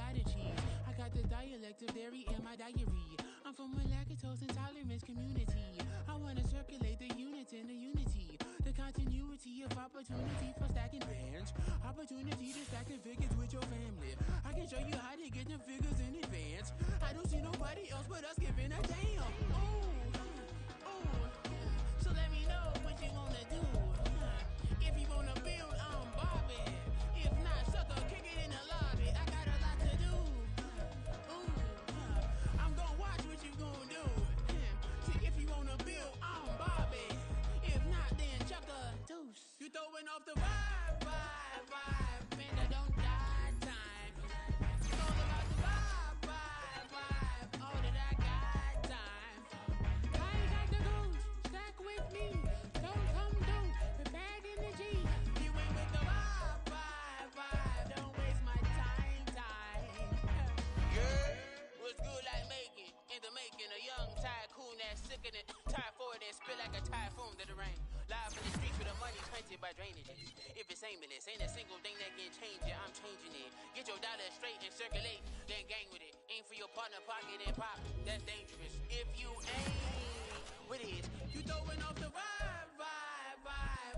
strategy. I got the dialect of dairy in my diary. I'm from a lactose intolerance community. I wanna circulate the units in the unity. The continuity of opportunity for stacking bands. Opportunity to stack the figures with your family. I can show you how to get the figures in advance. I don't see nobody else but us giving a damn. Ooh. So let me know what you wanna do. If you wanna build, I'm Bobby. If not, sucker, kick it in the lobby. I got a lot to do. I'm gonna watch what you gonna do. See, if you wanna build, I'm Bobby. If not, then chuck a deuce. You throwing off the vibe. Man, I don't die time. It's all about the vibe. All that I got time. I ain't got the goose. Stack with me. Don't come through. With bad energy. You ain't with the vibe. Don't waste my time. Yeah. What's good like making? In the making, a young tycoon that's sickening. Typhoid and spill like a typhoon to the rain. Live in the streets with the money hunted by drainages. If it's aimless, ain't a single thing that can change it. I'm changing it. Get your dollar straight and circulate, then gang with it. Aim for your partner, pocket and pop. That's dangerous. If you ain't with it, you throwing off the vibe.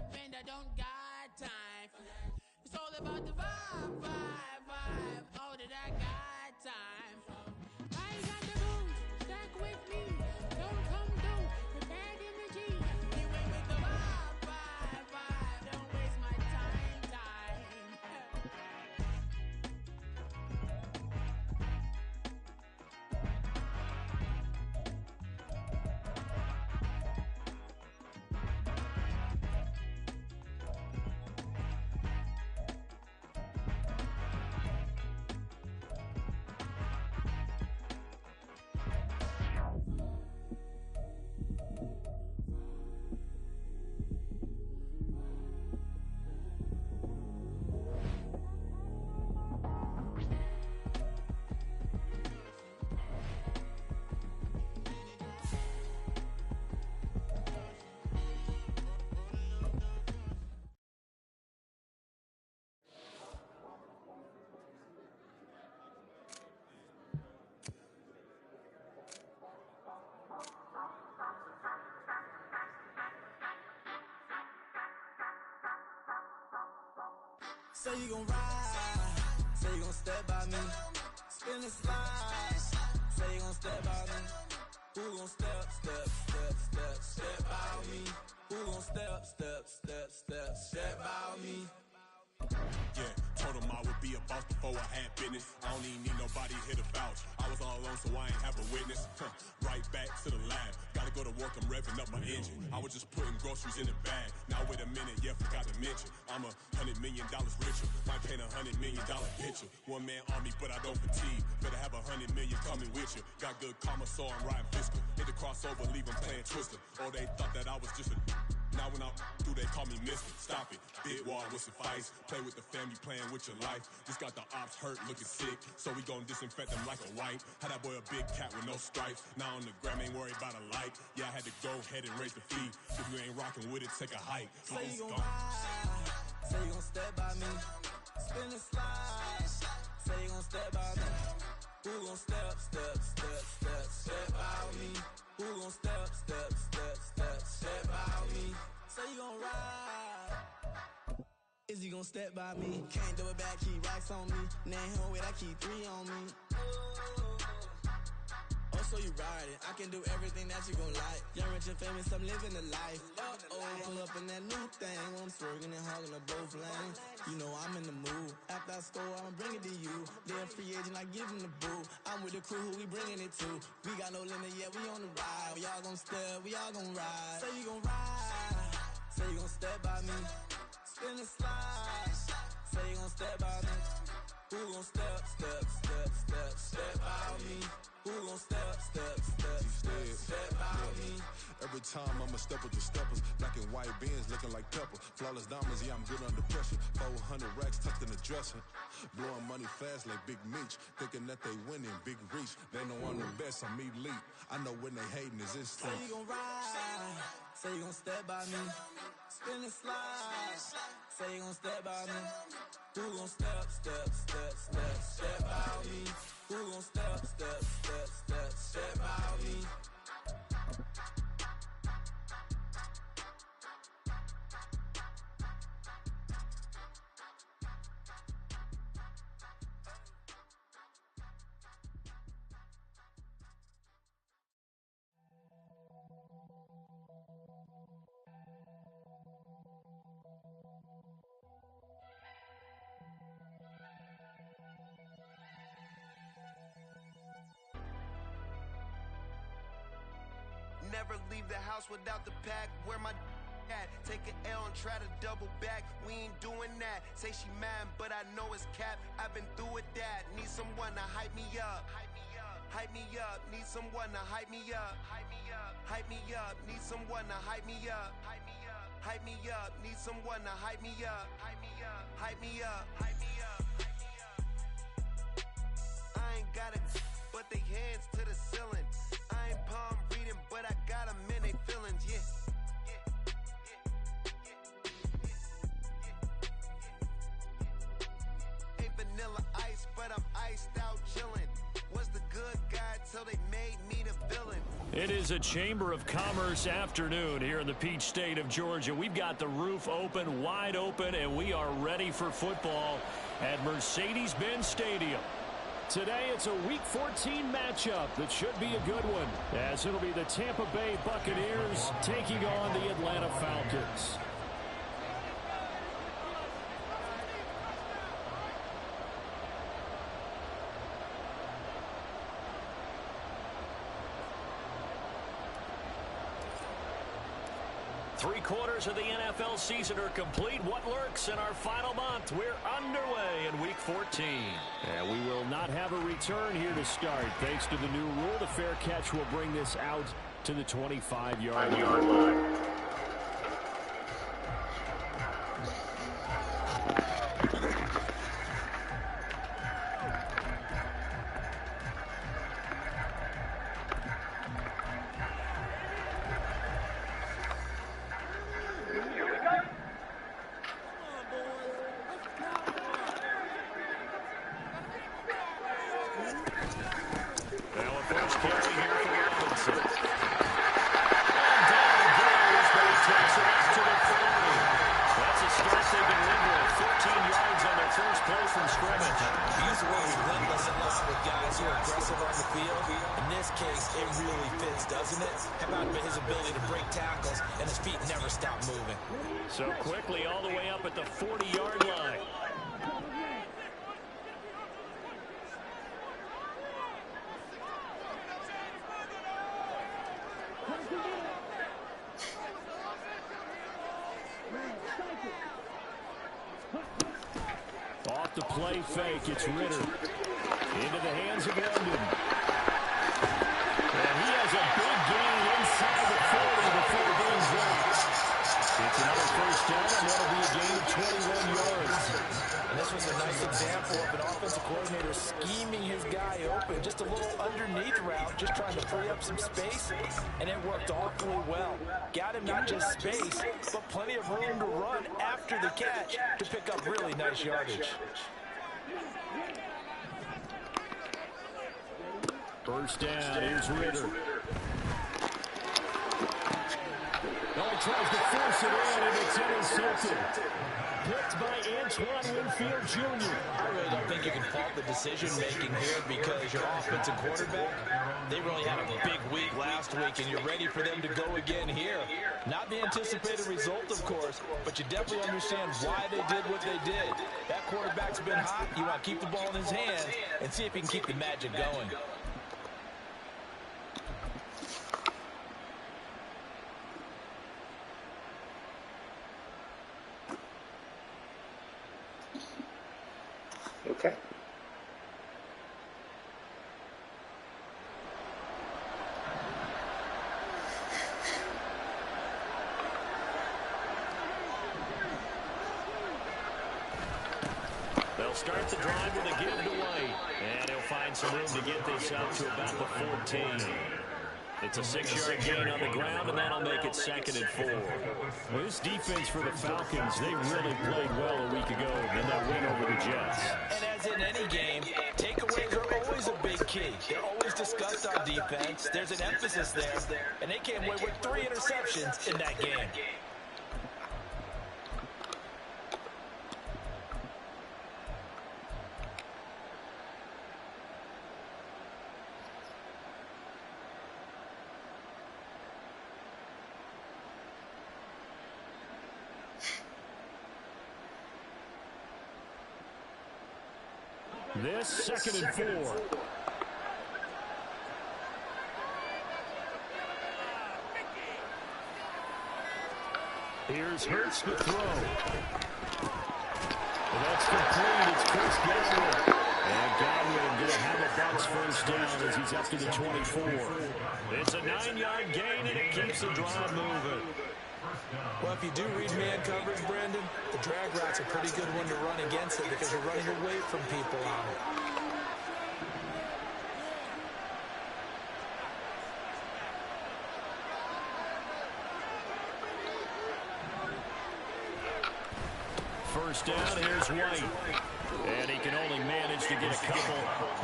Man, I don't got time for that. It's all about the vibe. All that I got time. I ain't got the booze. Stack with me. Don't come through with bad energy. You ain't with the vibe. Don't waste my time. Say you gon' ride, say you gon' step by me, spin and slide, say you gon' step by me. Who gon' step by me? Who gon' step by me? Yeah, told him I would be a boss before I had business. I don't even need nobody here to vouch. I was all alone, so I ain't have a witness. Right back to the lab. Gotta go to work, I'm revving up my engine. I was just putting groceries in the bag. Now wait a minute, yeah, forgot to mention. I'm $100 million richer. Might paint $100 million picture. One man army, but I don't fatigue. Better have 100 million coming with you. Got good karma, so I'm riding fiscal. Hit the crossover, leave them playing Twister. Or they thought that I was just a... Now when I do, they call me Mister. Stop it. Big wall with suffice. Play with the family, playing with your life. Just got the ops hurt, looking sick. So we gon' disinfect them like a wipe. Had that boy a big cat with no stripes. Now on the gram, ain't worried about a like. Yeah, I had to go ahead and raise the fee. If you ain't rocking with it, take a hike. Say you gon' ride, say you gon' step by me. Spin and slide, say you gon' step by me. Who gon' step by me? Who gon' step by me? Say you gon' ride. Is he gon' step by me? Can't do it back, keep racks on me. Name home with I keep 3 on me. Oh, so you ride it. I can do everything that you gon' like. Young, rich, and famous, I'm living the life. Pull up in that new thing. When I'm swerving and hogging up both lanes. You know I'm in the mood. After I score, I'ma bring it to you. They're a free agent, I give him the boo. I'm with the crew, who we bringing it to. We got no limit, yeah, we on the ride. We all gon' step, we all gon' ride. Say you gon' ride. Say you gon' step by me. Spin and slide. Say you gon' step by me. Who gon' step by me? Who gon' step by me? Every time I'ma step with the steppers. Black and white beans looking like pepper. Flawless diamonds, yeah, I'm good under pressure. 400 racks tucked in the dresser. Blowing money fast like Big Meech. Thinking that they winning, big reach. They know I'm the best, I'm elite. I know when they hating is instinct. Say you gon' ride, say you gon' step by me. Spin and slide. Say you gon' step by me. Who gon' step by me? Who gon' step by me? Never leave the house without the pack. Where my at? Take an L and try to double back. We ain't doing that. Say she mad, but I know it's cap. I've been through with that. Need someone to hype me up. Hype me up. Need someone to hype me up. Hype me up. Need someone to hype me up. Hype me up. Need someone to hype me up. Hype me up. Hype me up. Hype me up. I ain't got it, but they hands to the ceiling. I ain't palm reading, but I got them in they feelings, yeah. Ain't vanilla ice, but I'm iced out chillin'. Was the good guy till they made me the villain. It is a Chamber of Commerce afternoon here in the Peach State of Georgia. We've got the roof open, wide open, and we are ready for football at Mercedes-Benz Stadium. Today, it's a Week 14 matchup that should be a good one, as it'll be the Tampa Bay Buccaneers taking on the Atlanta Falcons. Three-quarters of the NFL season are complete. What lurks in our final month? We're underway in Week 14. And we will not have a return here to start. Thanks to the new rule, the fair catch will bring this out to the 25-yard line. So quickly all the way up at the 40-yard line. Off the play fake, it's Ritter. Into the hands of London. And he has a big gain inside the 40 before being dropped. It's another first down, and that'll be a gain of 21 yards. And this was a nice example of an offensive coordinator scheming his guy open. Just a little underneath route, just trying to free up some space, and it worked awfully well. Got him not just space, but plenty of room to run after the catch to pick up really nice yardage. First down, here's Ritter. Oh, he tries to force it in, and it's intercepted. Picked by Antoine Winfield Jr. I really don't think you can fault the decision-making here because your offensive quarterback, they really had a big week last week, and you're ready for them to go again here. Not the anticipated result, of course, but you definitely understand why they did what they did. That quarterback's been hot. You want to keep the ball in his hands and see if he can keep the magic going. Okay. They'll start the drive with a give to White. And he'll find some room to get this up to about the 14. It's a 6-yard gain on the ground, and that'll make it 2nd and 4. Well, this defense for the Falcons, they really played well a week ago in that win over the Jets. And as in any game, takeaways are always a big key. They're always discussed on defense. There's an emphasis there, and they came away with 3 interceptions in that game. This 2nd and 4. Here's Hurts to throw. And that's complete. It's Chris Godwin. And Godwin going to have a bounce first down as he's up to the 24. It's a 9-yard gain, and it keeps the drive moving. Well, if you do read man coverage, Brandon, the drag route's a pretty good one to run against it because you're running away from people on it. First down, here's White. And he can only manage to get a couple.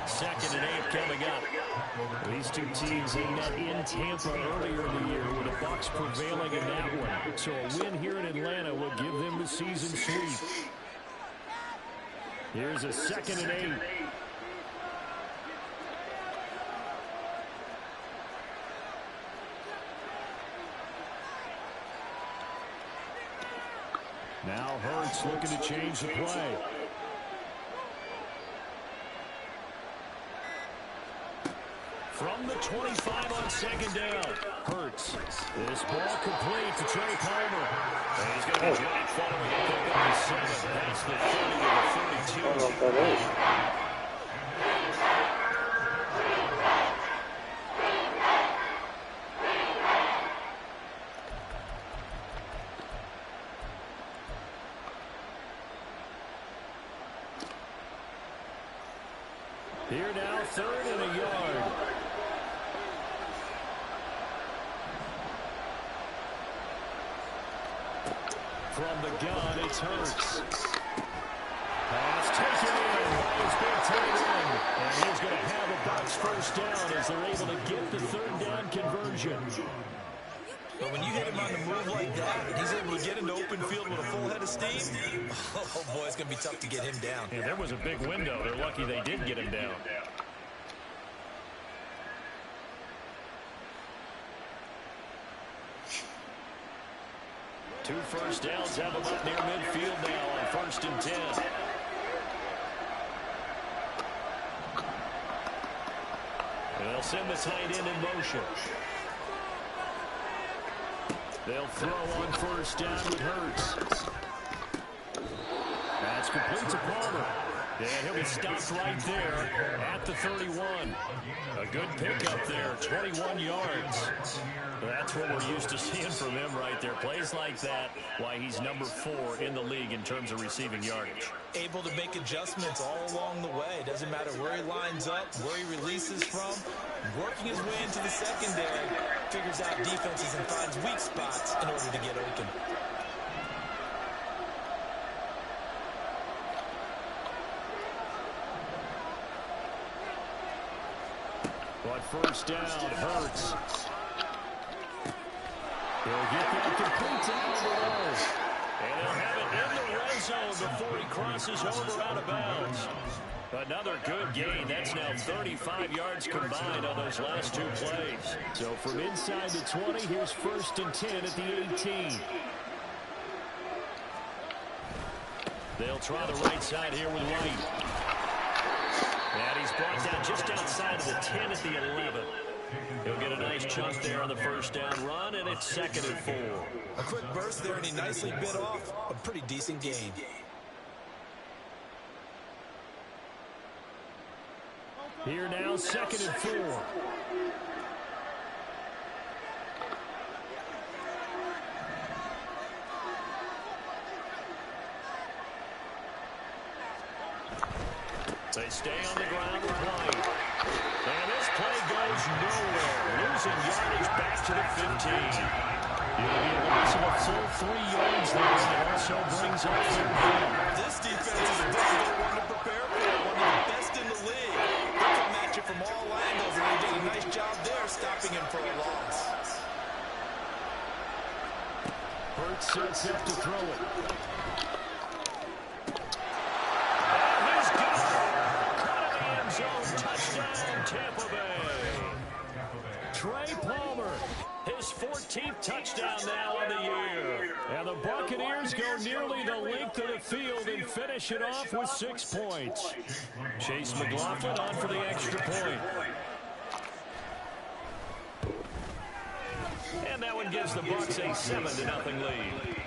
2nd and 8 coming up. These two teams had met in Tampa earlier in the year with the Bucs prevailing in that one. So a win here in Atlanta will give them the season sweep. Here's a 2nd and 8. Now Hurts looking to change the play. From the 25 on 2nd down, Hurts. This ball complete to Trey Palmer. And he's going to be Johnny following up on the 7. That's the 30 to the 32. Here now, 3rd and a yard. From the gun, it's Hurts. Pass taken in by his big tight end. And he's going to have a box first down as they're able to get the 3rd down conversion. But when you hit him on the move like that, and he's able to get into open field with a full head of steam, oh boy, it's going to be tough to get him down. Yeah, there was a big window. They're lucky they did get him down. Two first downs have him up near midfield now on 1st and 10. And they'll send the tight end in motion. They'll throw on 1st down with Hurts. That's complete to Palmer. And he'll be stopped right there at the 31. A good pickup there, 21 yards. That's what we're used to seeing from him right there. Plays like that, why he's number 4 in the league in terms of receiving yardage. Able to make adjustments all along the way. Doesn't matter where he lines up, where he releases from. Working his way into the secondary, figures out defenses and finds weak spots in order to get open. But 1st down, Hurts. He'll get that complete to Alvarez. And he'll have it in the red zone before he crosses over out of bounds. Another good gain. That's now 35 yards combined on those last 2 plays. So from inside the 20, here's 1st and 10 at the 18. They'll try the right side here with White. And he's brought down just outside of the 10 at the 11. He'll get a nice chunk there on the 1st down run, and it's 2nd and 4. A quick burst there, and he nicely bit off a pretty decent gain. Here now, 2nd and 4. They stay on the ground with White. And this play goes nowhere. Losing yardage to the 15. It'll be a loss of a full 3 yards there, and it also brings up third down. This defense is a difficult one to prepare for, one of the best in the league. They come at you from all angles, and they did a nice job there stopping him for a loss. Hurts sets up to throw it. Touchdown, Tampa Bay. Trey Palmer, his 14th touchdown now on the year. And the Buccaneers go nearly the length of the field and finish it off with 6 points. Chase McLaughlin on for the extra point. And that one gives the Bucs a 7-0 lead.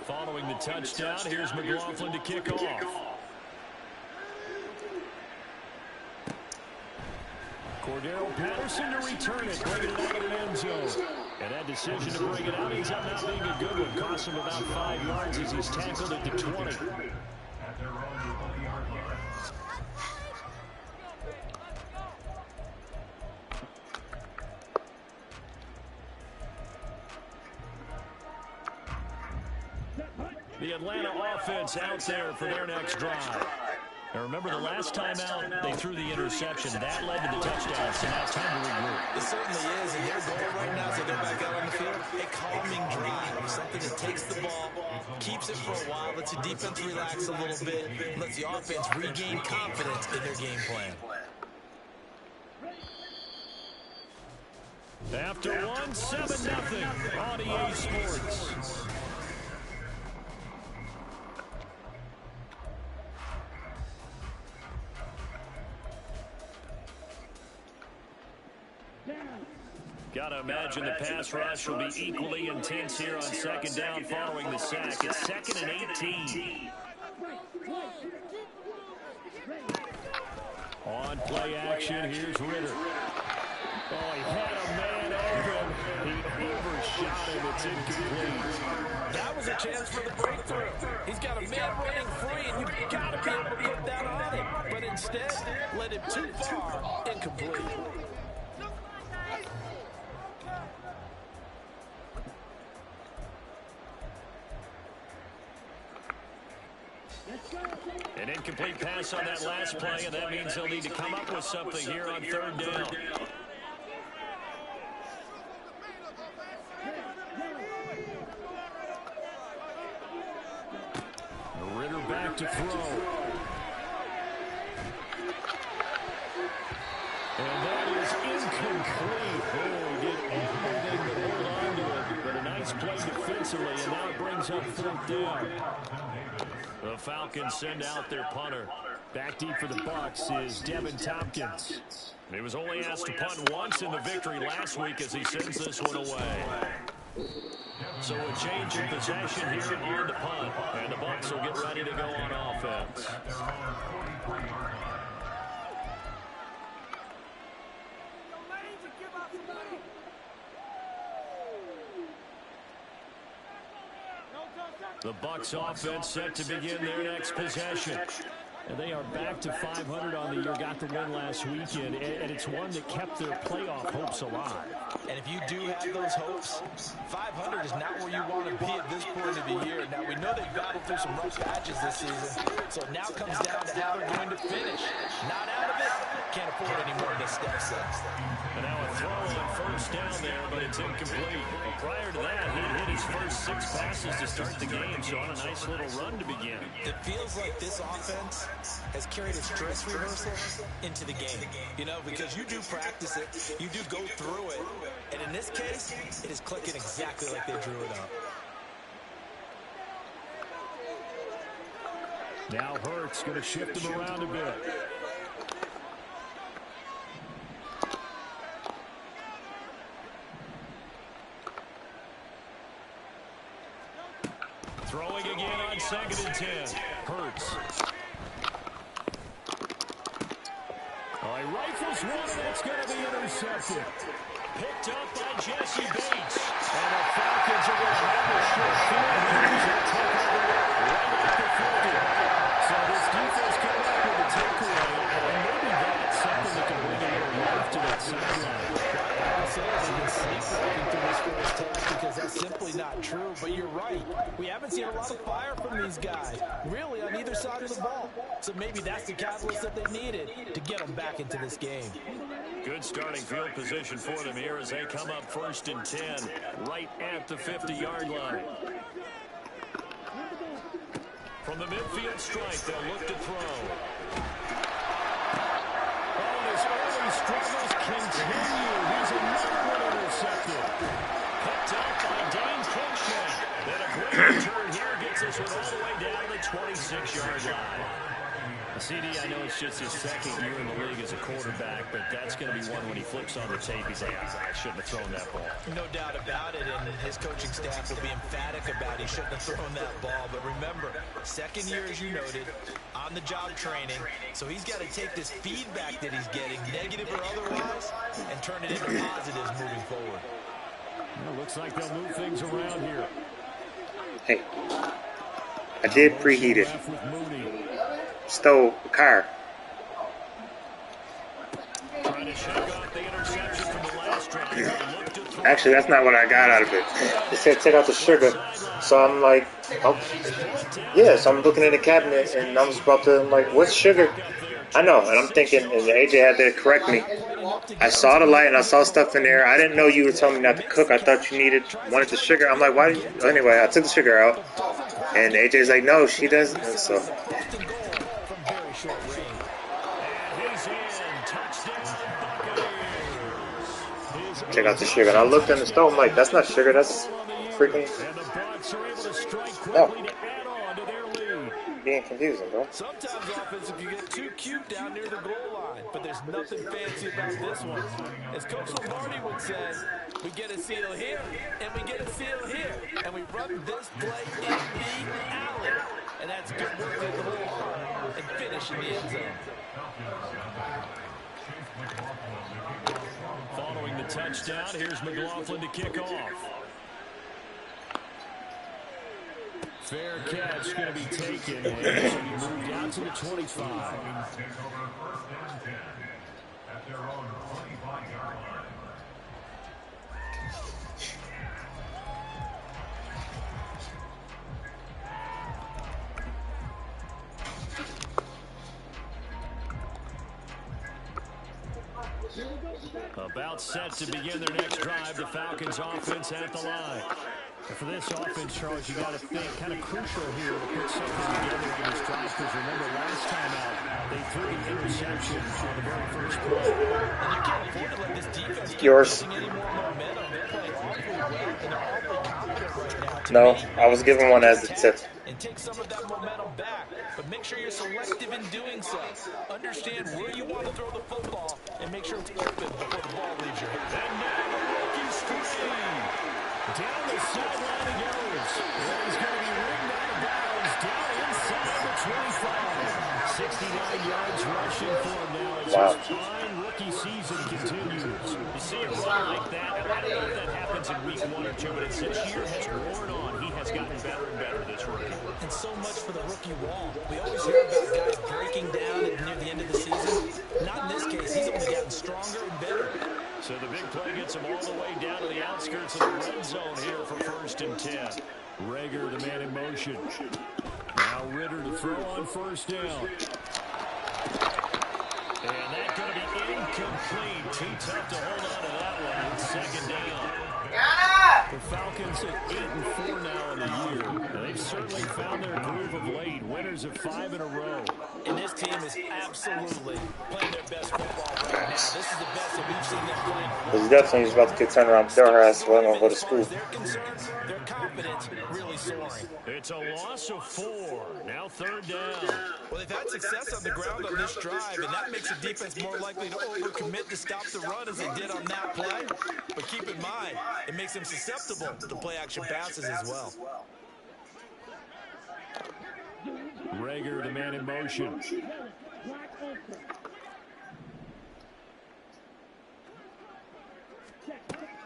Following the touchdown, here's McLaughlin to kick off. Cordero Patterson to return it, bring it out of the end zone. And that decision to bring it out ends up not being a good one. Cost him about 5 yards as he's tackled at the 20. The Atlanta offense out there for their next drive. Now remember, the last time out, they threw the interception. That led to the touchdown, so now it's time to regroup. It certainly is, and their goal right now is to go back out on the field, a calming drive, something that takes the ball, keeps it for a while, lets the defense relax a little bit, and lets the offense regain confidence in their game plan. After 7-0 on EA Sports. Got to imagine the pass rush will be equally intense here on second down following the sack. It's 2nd and 18. On play action, here's Ritter. Oh, he had a man open. He overshot him. It's incomplete. That was a chance for the breakthrough. He's got a man running free, and you've got to be able to put that on him. But instead, led him too far, incomplete. An incomplete pass on that last play, and that means they'll need to come up with something here on third down. Ritter back to throw. And that is incomplete. Oh, he did everything to hold on to it, but a nice play defensively, and now it brings up fourth down. The Falcons send out their punter. Back deep for the Bucs is Devin Tompkins. He was only asked to punt once in the victory last week as he sends this one away. So a change in possession here on the punt, and the Bucs will get ready to go on offense. The Bucs offense set to begin their next possession. And they are back to 500 on the year, got the win last weekend, and it's one that kept their playoff hopes alive. And if you do have those hopes, 500 is not where you want to be at this point of the year. Now, we know they've battled through some rough patches this season, so it now comes down to how they're going to finish. Not out of it, can't afford any more missteps. And now a throw on first down there, but it's incomplete. Prior to that, he hit his first 6 passes to start the game, so on a nice little run to begin. It feels like this offense has carried a stress reversal into the game. You know, because you do practice it, you do go through it, and in this case, it is clicking exactly like they drew it up. Now Hurts going to shift him around a bit. Throwing again on 2nd and 10. Hurts. Oh, he rifles one, and it's going to be intercepted. Picked up by Jesse to say they've been sleepwalking through this first half because that's simply not true. But you're right. We haven't seen a lot of fire from these guys, really, on either side of the ball. So maybe that's the catalyst that they needed to get them back into this game. Good starting field position for them here as they come up 1st and 10, right at the 50-yard line. From the midfield stripe, they'll look to throw. Oh, his early struggles continue. He's another one intercepted. Picked up by Dane Kinchman. Then a great return here gets this one all the way down to the 26-yard line. CD, I know it's just his second year in the league as a quarterback, but that's going to be one when he flips on the tape, he's like, I shouldn't have thrown that ball. No doubt about it, and his coaching staff will be emphatic about he shouldn't have thrown that ball. But remember, second year, as you noted, on-the-job training, so he's got to take this feedback that he's getting, negative or otherwise, and turn it into positives moving forward. Well, looks like they'll move things around here. Hey, I did preheat it. Stole the car. Actually, that's not what I got out of it. It said take out the sugar. So I'm like, oh, yeah. So I'm looking in the cabinet and I was about to, I'm like, what's sugar? I know. And I'm thinking, and AJ had to correct me. I saw the light and I saw stuff in there. I didn't know you were telling me not to cook. I thought you wanted the sugar. I'm like, why? Anyway, I took the sugar out. And AJ's like, no, she doesn't. And so. Check out the sugar. And I looked in the stove. I'm like, that's not sugar. That's freaking. No. Being confusing, bro. Sometimes offensive you get too cute down near the goal line, but there's nothing fancy about this one. As Coach Lombardi would say, we get a seal here, and we get a seal here, and we run this play in the alley. And that's good work at the hole and finish in the end zone. Following the touchdown, here's McLaughlin to kick off. Fair catch going to be taken, and it's going to be moved down to the 25. About set to begin their next drive, the Falcons offense at the line. And for this offense, Charles, you got to think kind of crucial here to put something together on this drive, because remember last time out, they threw the interception on the very first play. And you can't afford to let this defense keep getting any more momentum. They're playing awfully well, and they're awfully confident right now. No, I was giving one as a tip. And take some of that momentum back, but make sure you're selective in doing so. Understand where you want to throw the football, and make sure it's open before the ball leaves your hand. And now the rookie stream. Down the sideline he goes. And he's going to be ringed out of bounds down inside the 25. 69 yards rushing for him now as his fine rookie season continues. You see a run like that, and I don't know if that happens in week 1 or 2, but it's this year has worn on. He has gotten better and better this rookie. And so much for the rookie wall. We always hear about guys breaking down near the end of the season. Not in this case. He's only gotten stronger and better. So the big play gets him all the way down to the outskirts of the red zone here for 1st and 10. Rager, the man in motion. Now Ritter to throw on 1st down. And that's going to be incomplete. Too tough to hold on to that one with 2nd down. The Falcons at 8-4 now in the year. And they've certainly found their groove of late. Winners of 5 in a row. And this team is absolutely playing their best football right now. This is the best that we've seen them play. He's definitely about to get turned around. Their ass will not go to school. Their concerns, their confidence really soaring. It's a loss of 4. Now 3rd down. Well, they've had success on the ground on this drive, and that makes the defense more likely to overcommit to stop the run as they did on that play. But keep in mind, it makes them susceptible to play-action passes as well. Rager, the man in motion.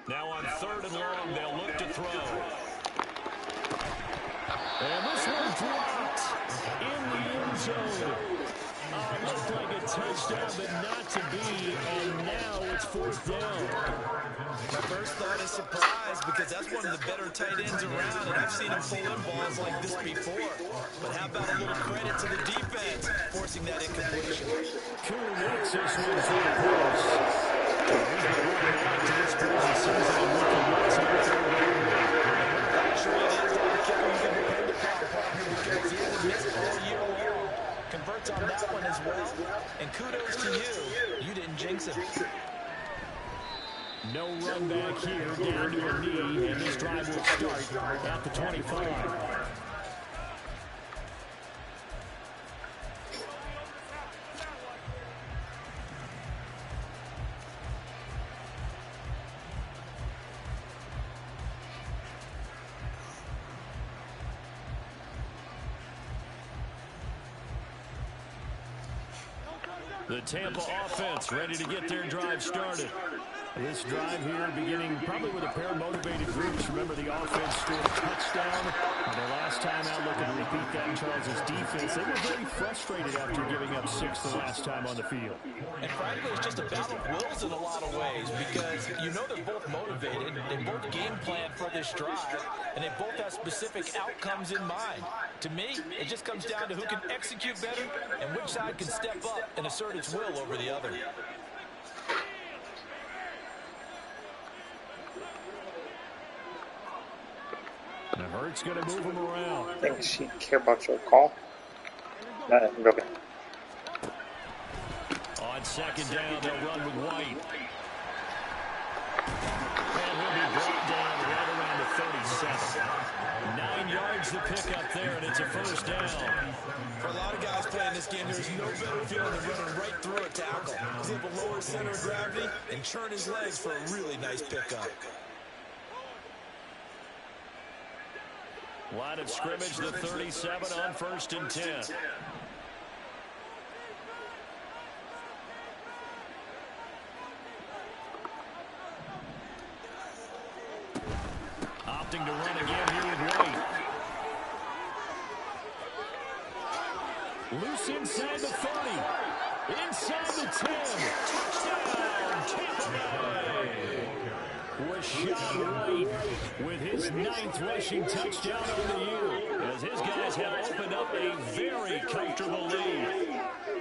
Now on 3rd and long, they'll look to throw. And this one dropped in the end zone. Looked like a touchdown, but not to be. And now it's 4th down. thought a surprise because that's one of the better tight ends around, and I've seen him pull in balls like this before. But how about a little credit to the defense forcing that incompletion? Cool makes this one to the post. He's been running back to this point of the season and looking what's on the third down. Actually, it is the kicker you can depend upon, partner, because he hasn't missed all year long. Converts on that one as well, and kudos to you. You didn't jinx him. No run back here, down to a knee, and this drive will start at the 25. The Tampa offense ready to get their drive started. This drive here beginning probably with a pair of motivated groups. Remember, the offense scored a touchdown. Their last time out, looking to repeat that in Charles' defense. They were very frustrated after giving up 6 the last time on the field. And frankly, it's just a battle of wills in a lot of ways because you know they're both motivated. They both game plan for this drive, and they both have specific outcomes in mind. To me, it just comes down to who can execute better and which side can step up and assert its will over the other. Now Hurts going to move him around. I think she care about your call. Okay. On second down, they'll run with White. And he'll be brought down right around the 37. 9 yards to pick up there, and it's a first down. For a lot of guys playing this game, there's no better feeling than running right through a tackle. He's able to lower his center of gravity and churn his legs for a really nice pickup. Line of scrimmage, the 37 on 1st and 10. Opting to run again here with White. Loose inside the 30. Inside the 10. Touchdown, Tampa Bay. Rashad White with his 9th rushing touchdown of the year, as his guys have opened up a very comfortable lead.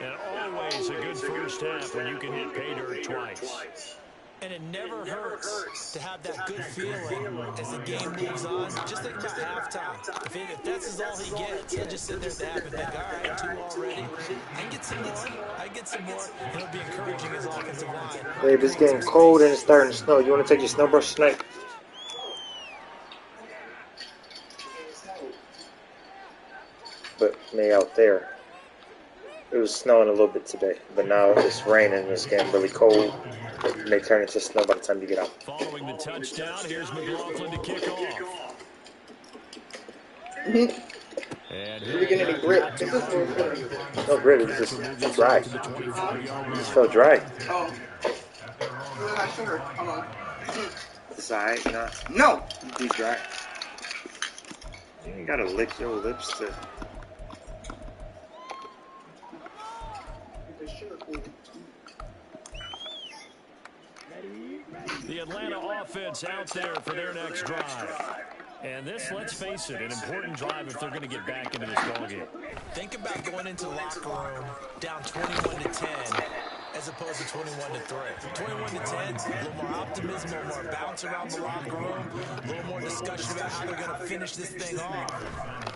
And always a good first half when you can hit pay dirt twice. And it never hurts to have that good feeling as the game moves on. Just think about halftime. If this is all he gets, he'll just sit there at the half and think, all right, 2 already. I can get some more. I get some more. And it'll be encouraging his offensive line. Babe, it's getting cold and it's starting to snow. You want to take your snow brush tonight? But me out there, it was snowing a little bit today, but now it's raining and it's getting really cold. It may turn into snow by the time you get out. Following the touchdown, here's McLaughlin to kick off. And Did we get any grit? No grit, it's just dry. It just felt dry. Oh. I sugar. Hold on. It's alright, not. No! Be dry. You gotta lick your lips to. The Atlanta offense out there for their next drive. And this, let's face it, an important drive if they're going to get back into this ballgame. Think about going into the locker room down 21-10 as opposed to 21-3. 21-10, a little more optimism, a little more bounce around the locker room, a little more discussion about how they're going to finish this thing off.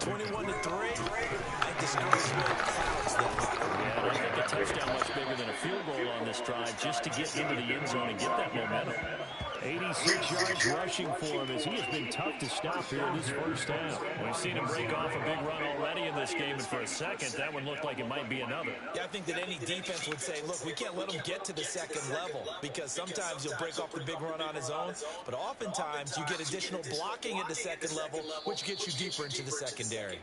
21-3, I think discouragement clouds that locker room. Yeah, and I think a touchdown much bigger than a field goal on this drive just to get into the end zone and get that momentum. 86 yards rushing for him as he has been tough to stop here in this first half. We've seen him break off a big run already in this game, and for a second, that one looked like it might be another. Yeah, I think that any defense would say, look, we can't let him get to the second level because sometimes he'll break off the big run on his own, but oftentimes you get additional blocking at the second level, which gets you deeper into the secondary.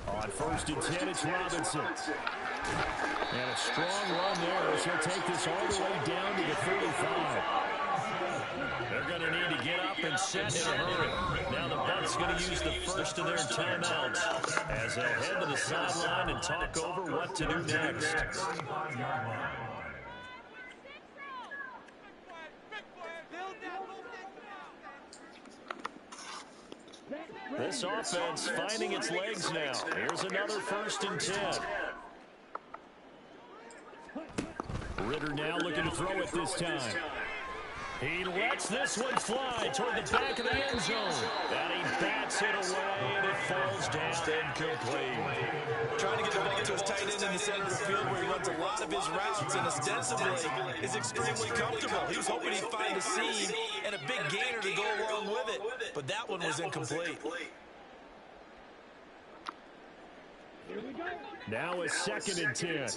On On 1st and 10, it's Robinson. And a strong run there as he'll take this all the way down to the 35. They're going to need to get up and set in a hurry. Now the Bucs going to use the first of their timeouts as they'll head to the sideline and talk over what to do next. This offense finding its legs now. Here's another 1st and 10. Ritter now looking to throw it this time. He lets this one fly toward the back of the end zone. And he bats it away, and it falls down incomplete. Trying to get the ball to his tight end in the center of the field where he runs a lot of his routes and ostensibly is extremely comfortable. He was hoping he'd find a seam and a big gainer to go along with it, but that one was incomplete. Now a 2nd and 10.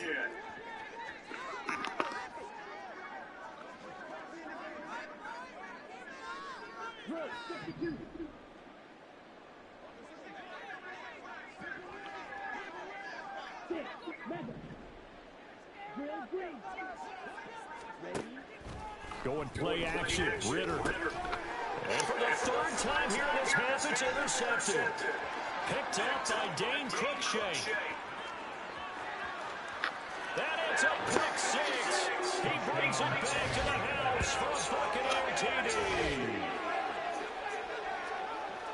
Going play action, Ritter. And for the 3rd time here in this half, it's intercepted. Picked up by Dane Cruikshank. That ends up pick 6. He brings it back to the house for a Buccaneer TD.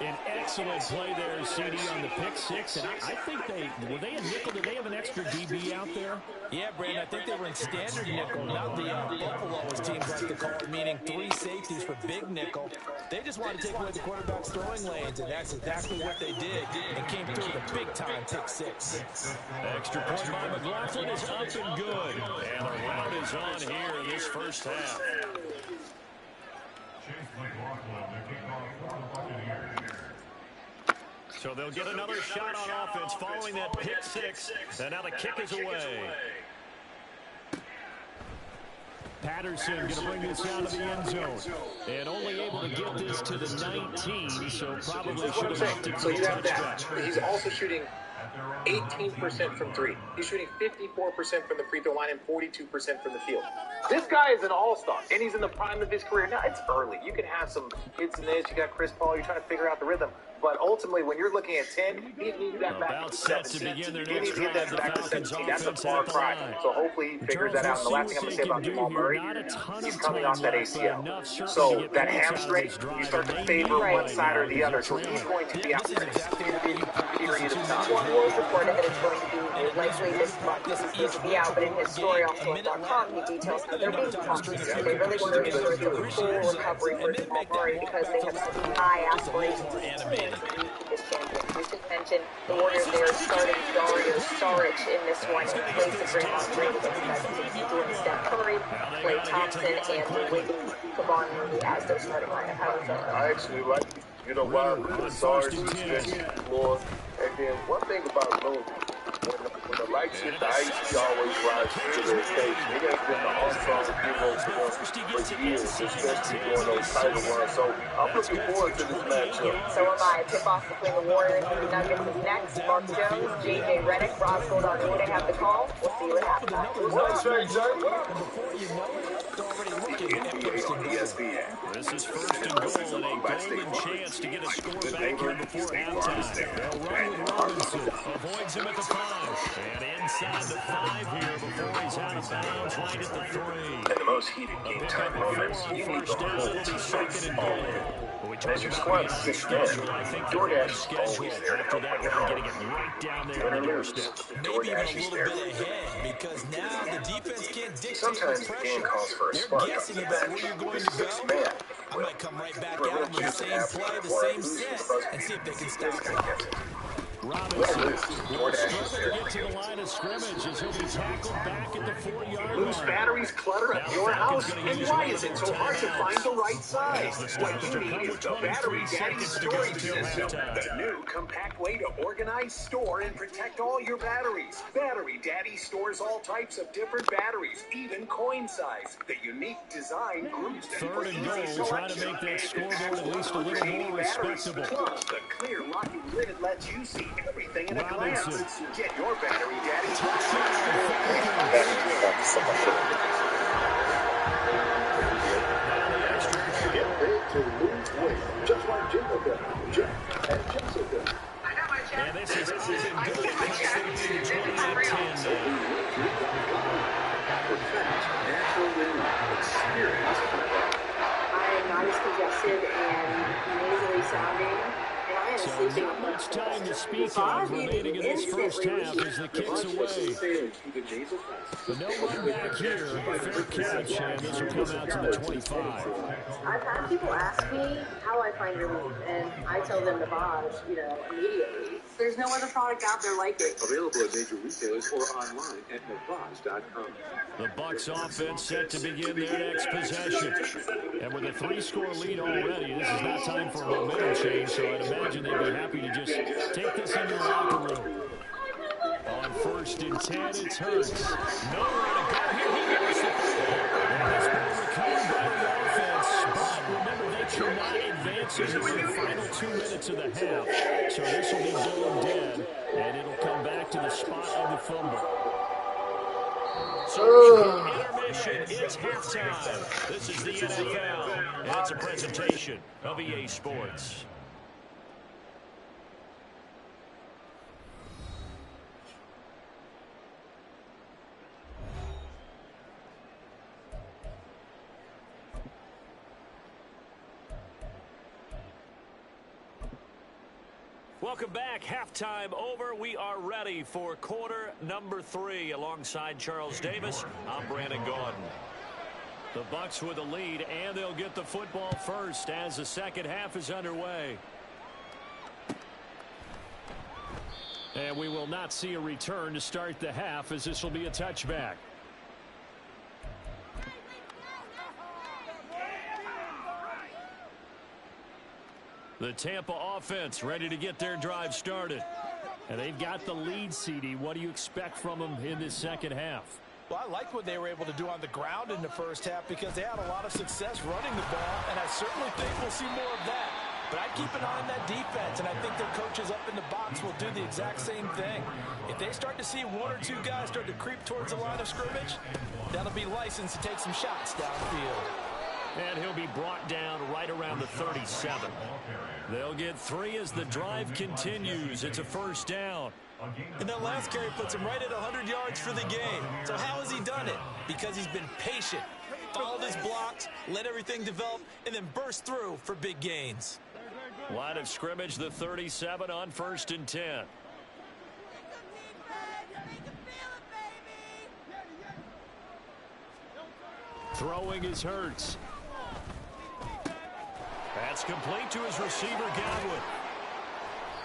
An excellent play there, CD, on the pick 6. And I think were they a nickel? Did they have an extra DB out there? Yeah, Brandon, I think they were in standard nickel, not the Buffalo, as teams like to call it, meaning 3 safeties for big nickel. They just wanted to take away the quarterback's throwing lanes, and that's exactly what they did, and came through with a big-time pick 6. Extra point by McLaughlin is up and good. And the route is on here in this first half. So they'll get another shot on offense following that pick 6. And now the kick is away. Patterson going to bring this out of the end zone. And only able to get this to the 19, so probably should have left it. So you have that. He's also shooting 18% from 3. He's shooting 54% from the free throw line and 42% from the field. This guy is an all-star, and he's in the prime of his career. Now, it's early. You can have some hits in this. You got Chris Paul. You're trying to figure out the rhythm. But ultimately, when you're looking at 10, he needs that back to 17. He needs to get that back to 17. That's a far cry. So hopefully he figures that out. And the last thing I'm going to say about Jamal Murray, he's coming off that ACL. So that hamstring, you start to favor one side or the other. So he's going to be out for an extended period of time. One was reported that it's going to be likely this month. He's to be out, but in his story also on .com, he details how they're being cautious. They really want to make sure they do a full recovery for Jamal Murray because they have such high aspirations. This champion. We should mention the Warriors, they are starting Dario Saric in this one in place of Draymond Green. They're doing Steph Curry, Klay Thompson, and Whitney Kavon as their starting lineup. How was that? I actually like, you know, why the Saric is stretching the floor. And then one thing about Looney, when the lights hit the ice, he always rides to the occasion. It ain't been the all-star hero for years, especially during those title runs. So I'm looking forward to this matchup. So am I. Tip-off between the Warriors and the Nuggets is next. Mark Jones, J.J. Redick, Ross Goldar-Wood have the call. We'll see what happens. What's that, Jay? This is 1st and goal and a golden chance to get a score back here before halftime. They'll run with Robinson. Avoids him at the 5. And inside the 5 here before he's out of bounds right at the 3. In the most heated game time moments, you need the whole team all in. As your squad is 6 men, DoorDash is always there to help when you're home. Win or lose, DoorDash is there for you. Because now the defense can't dictate sometimes the game calls for a spark up the bench with 6 men. I might come right back at them with the same play, the same set, and see if they can stop it. Robinson will struggle to get to the line of of scrimmage as he'll be tackled back at the 4-yard line. Loose batteries clutter up your house, and why is it so hard to find the right size? What you need is the Battery Daddy Storage System, the new compact way to organize, store, and protect all your batteries. Battery Daddy stores all types of different batteries, even coin size. The unique design groups them for easy selection. Trying to make that scoreboard at least a little more respectable. Plus, the clear locking lid lets you see everything in a glance. Get your Battery Daddy. Get ready to lose weight, just like Jessica, Jeff, and Jessica. I got my check. And this is I get my check. I'm real. Naturally experienced. I am not as congested and nasally sounding, and I am sleeping. Not much time to speak of remaining in this first half as the kick's away. But no one back here. Fair catch, and this will come out to the 25. I've had people ask me how I find relief, and I tell them Navage, immediately. There's no other product out there like it. Available at major retailers or online at Navage.com. The Bucs offense set to begin their next possession. And with a 3-score lead already, this is not time for a momentum change, so I'd imagine they'd be happy to just take this into the locker room. On 1st and 10, it's Hurts. Nowhere to go here. He gets the ball. And this ball recovered by the offense. But remember, they cannot advance into the final 2 minutes of the half. So this will be blown dead, and it'll come back to the spot of the fumble. So intermission, it's halftime. This is the NFL, and it's a presentation of EA Sports. Welcome back. Halftime over. We are ready for quarter number 3. Alongside Charles Davis, I'm Brandon Gordon. The Bucs with the lead, and they'll get the football first as the second half is underway. And we will not see a return to start the half, as this will be a touchback. The Tampa offense ready to get their drive started. And they've got the lead, CD. What do you expect from them in this second half? Well, I like what they were able to do on the ground in the first half because they had a lot of success running the ball, and I certainly think we'll see more of that. But I'd keep an eye on that defense, and I think their coaches up in the box will do the exact same thing. If they start to see 1 or 2 guys start to creep towards the line of scrimmage, that'll be licensed to take some shots downfield. And he'll be brought down right around the 37. They'll get 3 as the drive continues. It's a first down. And that last carry puts him right at 100 yards for the game. So how has he done it? Because he's been patient, followed his blocks, let everything develop, and then burst through for big gains. Line of scrimmage, the 37 on 1st and 10. Throwing is Hurts. That's complete to his receiver, Godwin.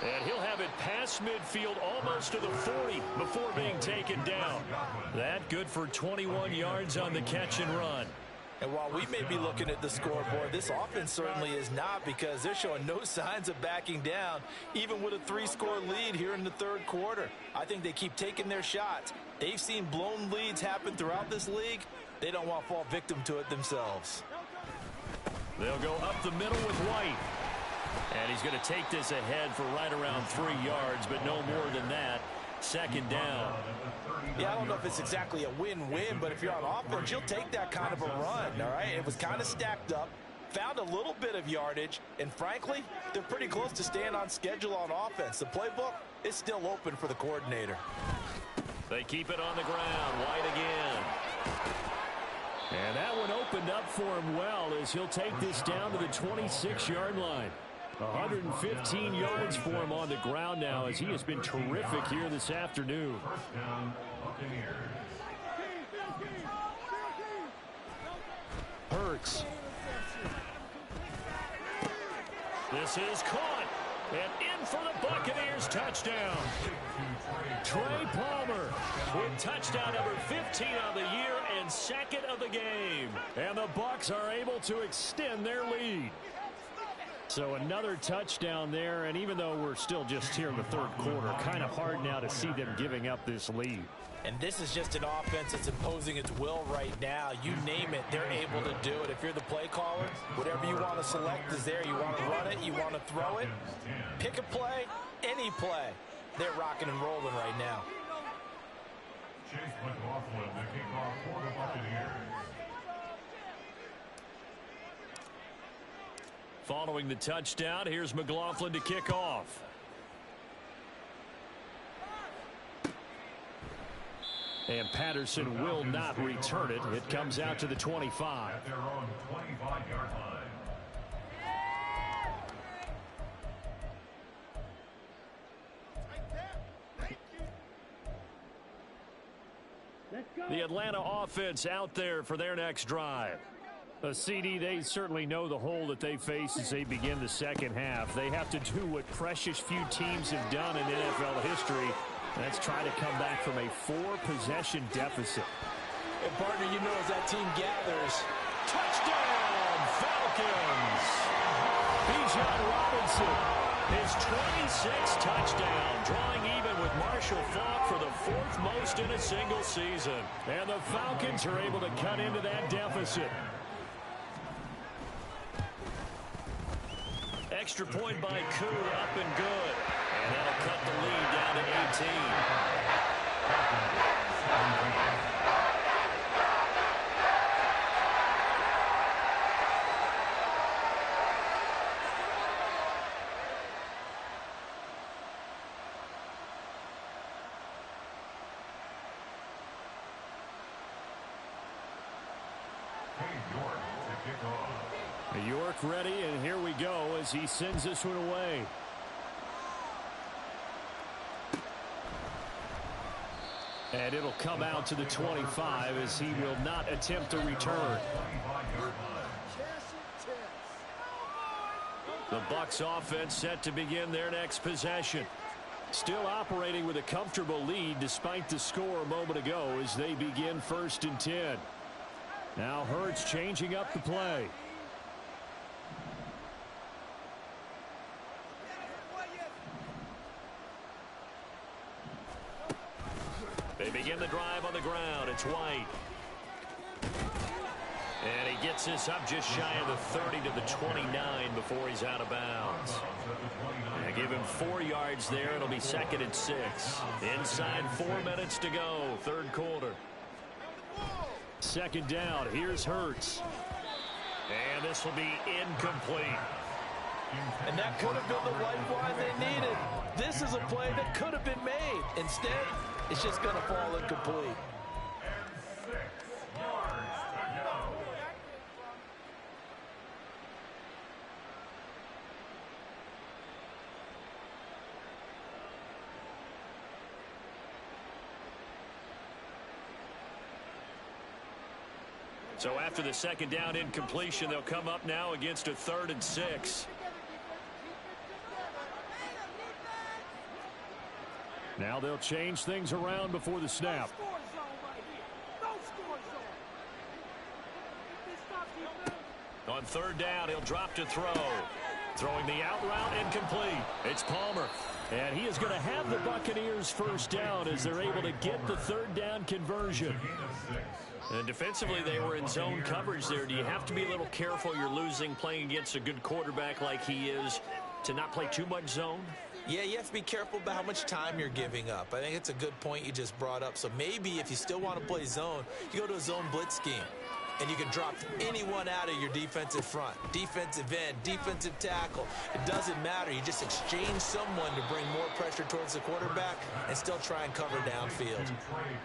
And he'll have it past midfield almost to the 40 before being taken down. That good for 21 yards on the catch and run. And while we may be looking at the scoreboard, this offense certainly is not, because they're showing no signs of backing down, even with a 3-score lead here in the third quarter. I think they keep taking their shots. They've seen blown leads happen throughout this league. They don't want to fall victim to it themselves. They'll go up the middle with White. And he's going to take this ahead for right around 3 yards, but no more than that. Second down. Yeah, I don't know if it's exactly a win-win, but if you're on offense, you'll take that kind of a run, all right? It was kind of stacked up, found a little bit of yardage, and frankly, they're pretty close to staying on schedule on offense. The playbook is still open for the coordinator. They keep it on the ground. White again. And that one opened up for him well as he'll take this down to the 26-yard line. 115 yards for him on the ground now, as he has been terrific here this afternoon. Hurts. This is caught and for the Buccaneers touchdown. Trey Palmer with touchdown number 15 on the year and second of the game. And the Bucs are able to extend their lead. So another touchdown there, and even though we're still just here in the third quarter, kind of hard now to see them giving up this lead. And this is just an offense that's imposing its will right now. You name it, they're able to do it. If you're the play caller, whatever you want to select is there. You want to run it, you want to throw it. Pick a play, any play. They're rocking and rolling right now. Chase McLaughlin, the kickoff for the Buccaneers. Following the touchdown, here's McLaughlin to kick off. And Patterson will not return it. It comes out to the 25. At their own 25-yard line. The Atlanta offense out there for their next drive. A CD, they certainly know the hole that they face as they begin the second half. They have to do what precious few teams have done in NFL history. That's try to come back from a 4-possession deficit. And partner, you know as that team gathers. Touchdown, Falcons! Bijan Robinson, his 26th touchdown, drawing even with Marshall Faulk for the 4th most in a single season. And the Falcons are able to cut into that deficit. Extra point by Koo, up and good. And that'll cut the lead down to 18. York ready, and here we go as he sends this one away. And it'll come out to the 25 as he will not attempt a return. The Bucs offense set to begin their next possession. Still operating with a comfortable lead despite the score a moment ago as they begin 1st and 10. Now Hurts changing up the play. They begin the drive on the ground. It's White. And he gets this up just shy of the 30 to the 29 before he's out of bounds. And give him 4 yards there. It'll be 2nd and 6. Inside 4 minutes to go, third quarter. 2nd down. Here's Hurts. And this will be incomplete. And that could have been the lifeline they needed. This is a play that could have been made. Instead, it's just going to fall incomplete. So after the 2nd down incompletion, they'll come up now against a 3rd and 6. Now they'll change things around before the snap. On 3rd down, he'll drop to throw. Throwing the out route incomplete. It's Palmer. And he is going to have the Buccaneers 1st down as they're able to get the 3rd down conversion. And defensively, they were in zone coverage there. Do you have to be a little careful? You're losing playing against a good quarterback like he is to not play too much zone? Yeah, you have to be careful about how much time you're giving up. I think it's a good point you just brought up. So maybe if you still want to play zone, you go to a zone blitz scheme. And you can drop anyone out of your defensive front. Defensive end, defensive tackle. It doesn't matter. You just exchange someone to bring more pressure towards the quarterback and still try and cover downfield.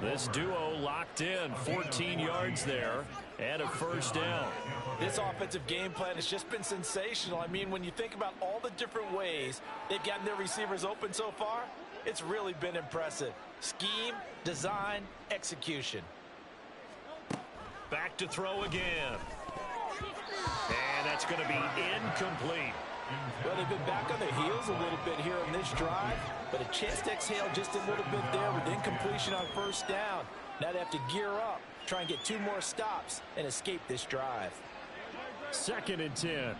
This duo locked in. 14 yards there and a 1st down. This offensive game plan has just been sensational. I mean, when you think about all the different ways they've gotten their receivers open so far, it's really been impressive. Scheme, design, execution. Back to throw again. And that's going to be incomplete. Well, they've been back on their heels a little bit here on this drive, but a chance to exhale just a little bit there with incompletion on first down. Now they have to gear up, try and get 2 more stops, and escape this drive. 2nd and 10.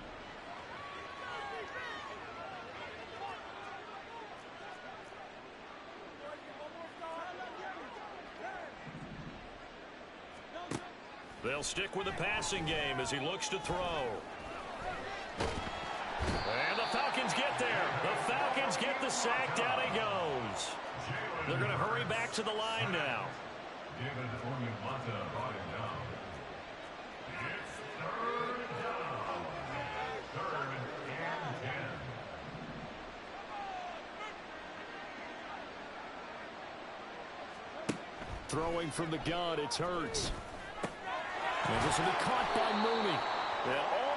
They'll stick with the passing game as he looks to throw. And the Falcons get there. The Falcons get the sack. Down he goes. They're going to hurry back to the line now. David Onyemata brought him down. It's 3rd down. 3rd and 10. Throwing from the gun, it's Hurts. And this will be caught by Mooney.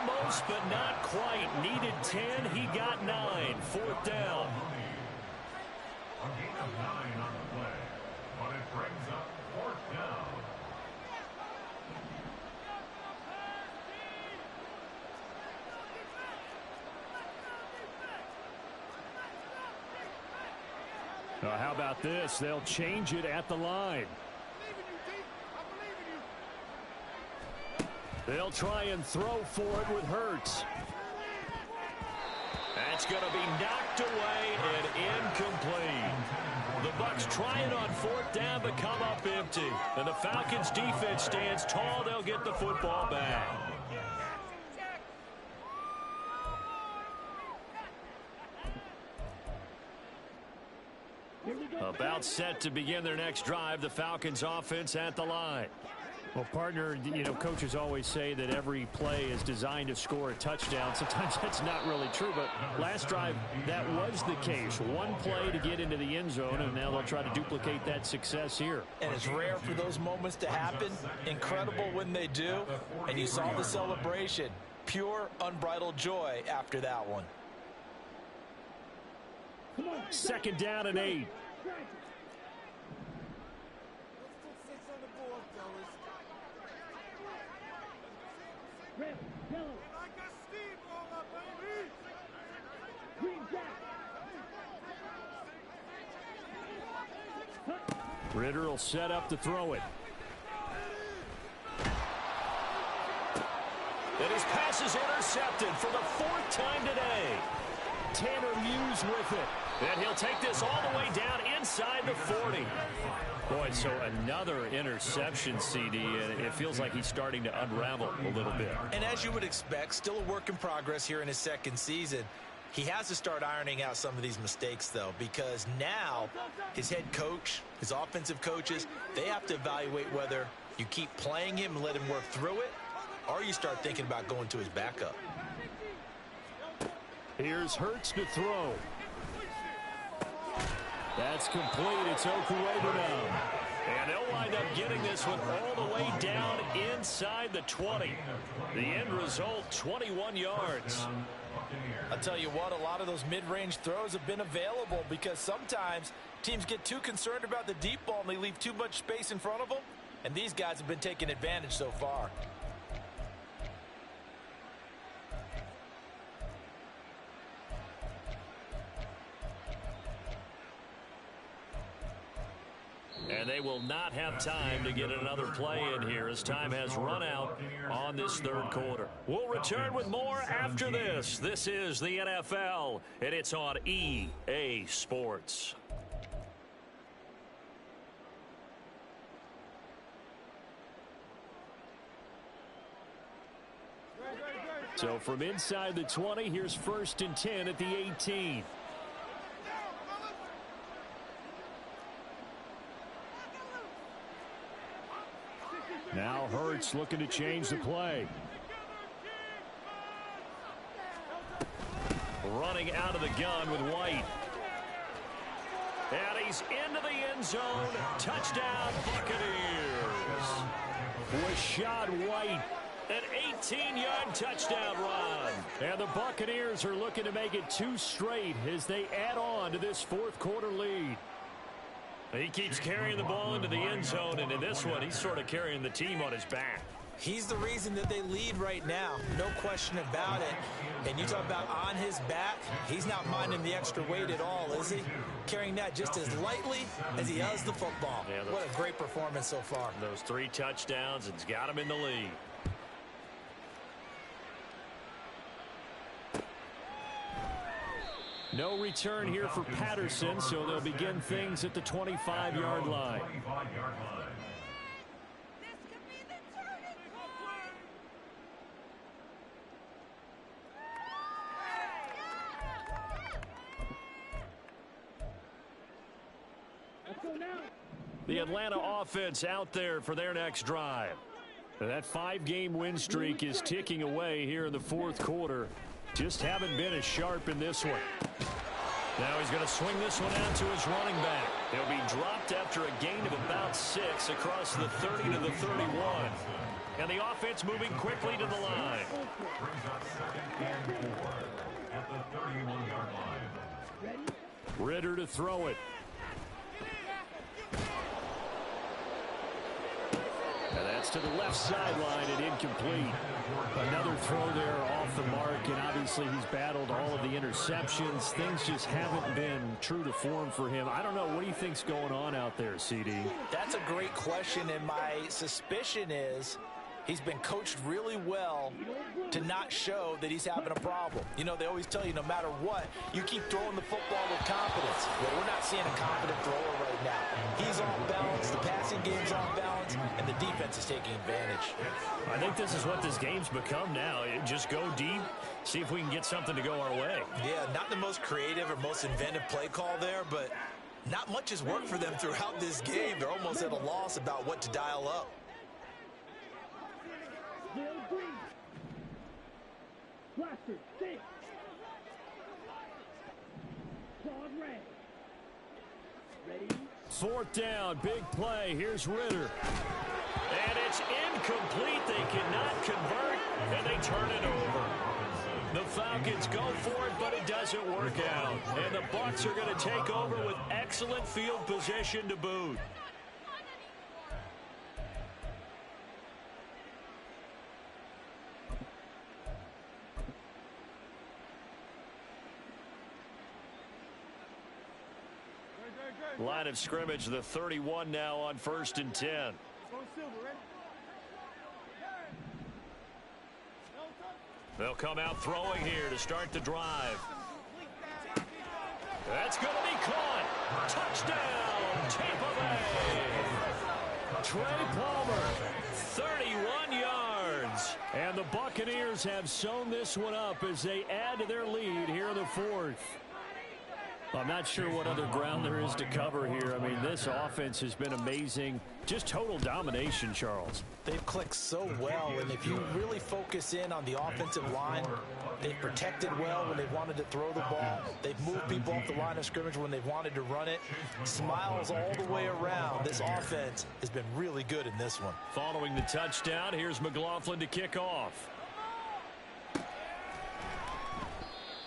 Almost, but not quite. Needed 10. He got 9. 4th down. A gain of 9 on the play, but it brings up 4th down. How about this? They'll change it at the line. They'll try and throw for it with Hurts. That's going to be knocked away and incomplete. The Bucs try it on 4th down but come up empty. And the Falcons defense stands tall. They'll get the football back. About set to begin their next drive. The Falcons offense at the line. Well, partner, you know, coaches always say that every play is designed to score a touchdown. Sometimes that's not really true, but last drive, that was the case. One play to get into the end zone, and now they'll try to duplicate that success here. And it's rare for those moments to happen. Incredible when they do. And you saw the celebration. Pure, unbridled joy after that one. 2nd down and 8. Ritter will set up to throw it. And his pass is intercepted for the 4th time today. Tanner Muse with it. And he'll take this all the way down inside the 40. Boy, so another interception, CD, and it feels like he's starting to unravel a little bit. And as you would expect, still a work in progress here in his 2nd season. He has to start ironing out some of these mistakes, though, because now his head coach, his offensive coaches, they have to evaluate whether you keep playing him and let him work through it, or you start thinking about going to his backup. Here's Hurts to throw. That's complete. It's Okuebu now. And they'll wind up getting this one all the way down inside the 20. The end result, 21 yards. I'll tell you what, a lot of those mid-range throws have been available because sometimes teams get too concerned about the deep ball and they leave too much space in front of them. And these guys have been taking advantage so far. And they will not have time to get another play in here as time has run out on this 3rd quarter. We'll return with more after this. This is the NFL, and it's on EA Sports. So from inside the 20, here's 1st and 10 at the 18. Now Hurts looking to change the play. Running out of the gun with White. And he's into the end zone. Touchdown, Buccaneers. Rashad White, an 18-yard touchdown run. And the Buccaneers are looking to make it 2 straight as they add on to this 4th quarter lead. He keeps carrying the ball into the end zone, and in this one, he's sort of carrying the team on his back. He's the reason that they lead right now. No question about it. And you talk about on his back, he's not minding the extra weight at all, is he? Carrying that just as lightly as he does the football. Yeah, what a great performance so far. Those 3 touchdowns, it's got him in the lead. No return here for Patterson, so they'll begin things at the 25-yard line. The Atlanta offense out there for their next drive. That 5-game win streak is ticking away here in the fourth quarter. Just haven't been as sharp in this one. Now he's going to swing this one out to his running back. He'll be dropped after a gain of about 6 across the 30 to the 31. And the offense moving quickly to the line. Brings up 2nd and 4 at the 31-yard line. Ritter to throw it. And that's to the left sideline and incomplete. Another throw there off the mark, and obviously he's battled all of the interceptions. Things just haven't been true to form for him. I don't know. What do you think's going on out there, CD? That's a great question, and my suspicion is he's been coached really well to not show that he's having a problem. You know, they always tell you no matter what, you keep throwing the football with confidence. Well, we're not seeing a confident thrower right now. He's off balance, the passing game's off balance, and the defense is taking advantage. I think this is what this game's become now. Just go deep, see if we can get something to go our way. Yeah, not the most creative or most inventive play call there, but not much has worked for them throughout this game. They're almost at a loss about what to dial up. Fourth down, big play. Here's Ritter. And it's incomplete. They cannot convert, and they turn it over. The Falcons go for it, but it doesn't work out. And the Bucs are going to take over with excellent field position to boot. Line of scrimmage, the 31 now on 1st and 10. They'll come out throwing here to start the drive. That's going to be caught. Touchdown, Tampa Bay. Trey Palmer, 31 yards. And the Buccaneers have sewn this one up as they add to their lead here in the fourth. I'm not sure what other ground there is to cover here. I mean, this offense has been amazing. Just total domination, Charles. They've clicked so well, and if you really focus in on the offensive line, they've protected well when they've wanted to throw the ball. They've moved people off the line of scrimmage when they've wanted to run it. Smiles all the way around. This offense has been really good in this one. Following the touchdown, here's McLaughlin to kick off.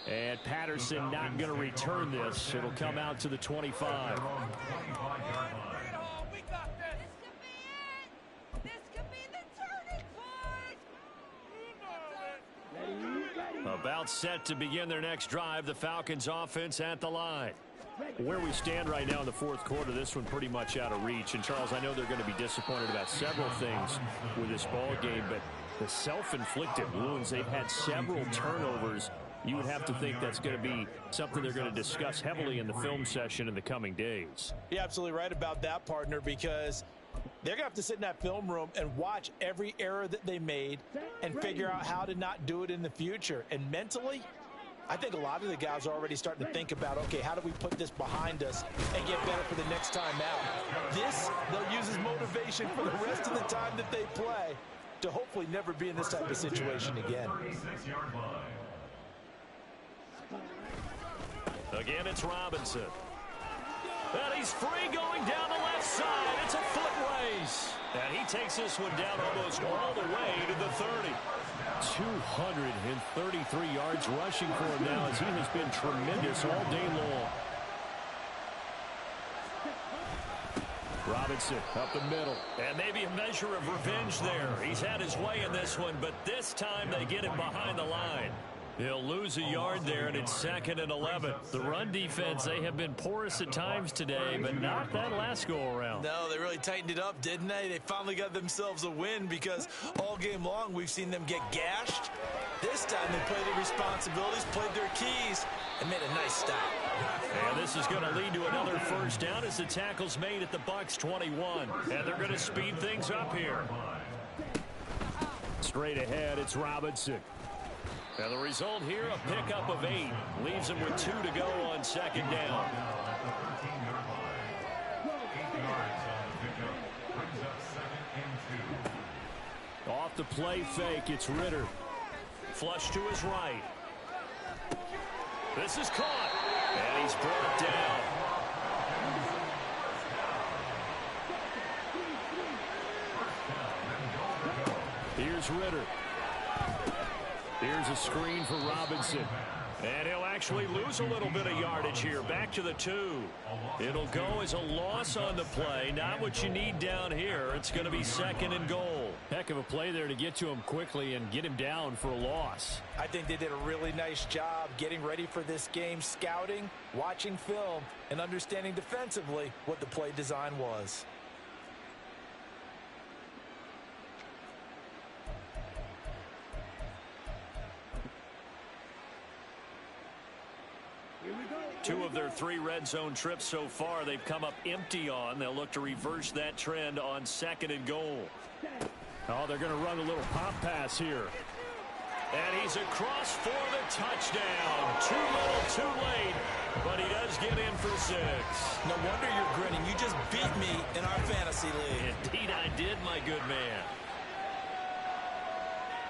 And Patterson not going to return this. It'll come out to the 25. About set to begin their next drive. The Falcons offense at the line. Where we stand right now in the fourth quarter, this one pretty much out of reach. And Charles, I know they're going to be disappointed about several things with this ball game, but the self-inflicted wounds, they've had several turnovers. You would have to think that's going to be something they're going to discuss heavily in the film session in the coming days. You're absolutely right about that, partner, because they're going to have to sit in that film room and watch every error that they made and figure out how to not do it in the future. And mentally, I think a lot of the guys are already starting to think about, okay, how do we put this behind us and get better for the next time out? This, they'll use as motivation for the rest of the time that they play to hopefully never be in this type of situation again. Again, it's Robinson. And he's free going down the left side. It's a foot race. And he takes this one down almost all the way to the 30. 233 yards rushing for him now as he has been tremendous all day long. Robinson up the middle. And maybe a measure of revenge there. He's had his way in this one, but this time they get him behind the line. He'll lose a yard there, and it's 2nd and 11. The run defense, they have been porous at times today, but not that last go-around. No, they really tightened it up, didn't they? They finally got themselves a win because all game long we've seen them get gashed. This time they played their responsibilities, played their keys, and made a nice stop. And this is going to lead to another first down as the tackle's made at the Bucs 21. And they're going to speed things up here. Straight ahead, it's Robinson. And the result here, a pickup of 8. Leaves him with 2 to go on 2nd down. Off the play fake, it's Ritter. Flush to his right. This is caught. And he's brought down. Here's Ritter. Here's a screen for Robinson. And he'll actually lose a little bit of yardage here. Back to the 2. It'll go as a loss on the play. Not what you need down here. It's going to be 2nd and goal. Heck of a play there to get to him quickly and get him down for a loss. I think they did a really nice job getting ready for this game, scouting, watching film, and understanding defensively what the play design was. Two of their 3 red zone trips so far they've come up empty on. They'll look to reverse that trend on 2nd and goal. Oh, they're going to run a little pop pass here. And he's across for the touchdown. Too little, too late. But he does get in for 6. No wonder you're grinning. You just beat me in our fantasy league. Indeed I did, my good man.